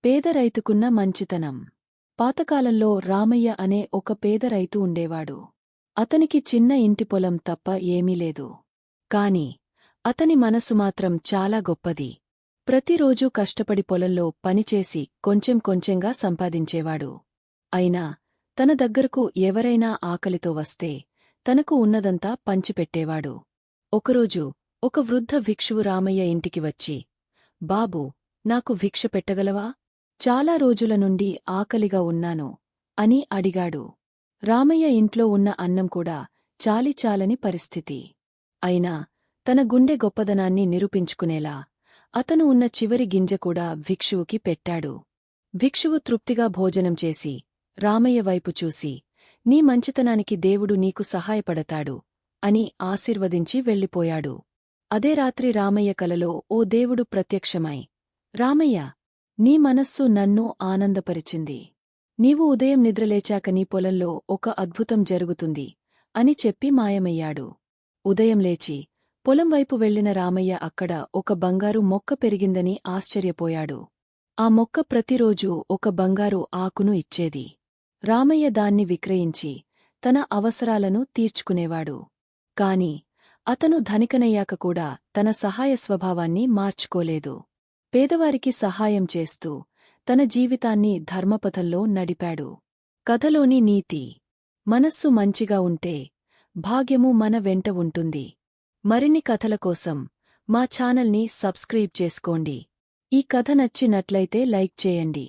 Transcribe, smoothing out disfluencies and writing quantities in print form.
పేద రైతుకున్న మంచితనం. పాతకాలంలో రామయ్య అనే ఒక పేద రైతు ఉండేవాడు. అతనికి చిన్న ఇంటి పొలం తప్ప ఏమీ లేదు. కాని అతని మనసు మాత్రం చాలా గొప్పది. ప్రతిరోజూ కష్టపడి పొలంలో పనిచేసి కొంచెం కొంచెంగా సంపాదించేవాడు. అయినా తన దగ్గరకు ఎవరైనా ఆకలితో వస్తే తనకు ఉన్నదంతా పంచిపెట్టేవాడు. ఒకరోజు ఒక వృద్ధ భిక్షువు రామయ్య ఇంటికి వచ్చి, బాబూ, నాకు భిక్ష పెట్టగలవా? చాలా రోజుల నుండి ఆకలిగా ఉన్నాను అని అడిగాడు. రామయ్య ఇంట్లో ఉన్న అన్నం కూడా చాలిచాలని పరిస్థితి. అయినా తన గుండె గొప్పదనాన్ని నిరూపించుకునేలా అతను ఉన్న చివరి గింజ కూడా భిక్షువుకి పెట్టాడు. భిక్షువు తృప్తిగా భోజనం చేసి రామయ్య వైపు చూసి, నీ మంచితనానికి దేవుడు నీకు సహాయపడతాడు అని ఆశీర్వదించి వెళ్ళిపోయాడు. అదే రాత్రి రామయ్య కలలో ఓ దేవుడు ప్రత్యక్షమై, రామయ్య, నీ మనస్సు నన్ను ఆనందపరిచింది. నీవు ఉదయం నిద్రలేచాక నీ పొలంలో ఒక అద్భుతం జరుగుతుంది అని చెప్పి మాయమయ్యాడు. ఉదయం లేచి పొలం వైపు వెళ్లిన రామయ్య అక్కడ ఒక బంగారు మొక్క పెరిగిందని ఆశ్చర్యపోయాడు. ఆ మొక్క ప్రతిరోజూ ఒక బంగారు ఆకును ఇచ్చేది. రామయ్య దాన్ని విక్రయించి తన అవసరాలను తీర్చుకునేవాడు. కాని అతను ధనికనయ్యాక కూడా తన సహాయ స్వభావాన్ని మార్చుకోలేదు. పేదవారికి సహాయం చేస్తూ తన జీవితాన్ని ధర్మపథంలో నడిపాడు. కథలోని నీతి: మనస్సు మంచిగా ఉంటే భాగ్యము మన వెంట ఉంటుంది. మరిన్ని కథల కోసం మా ఛానల్ని సబ్స్క్రైబ్ చేసుకోండి. ఈ కథ నచ్చినట్లయితే లైక్ చేయండి.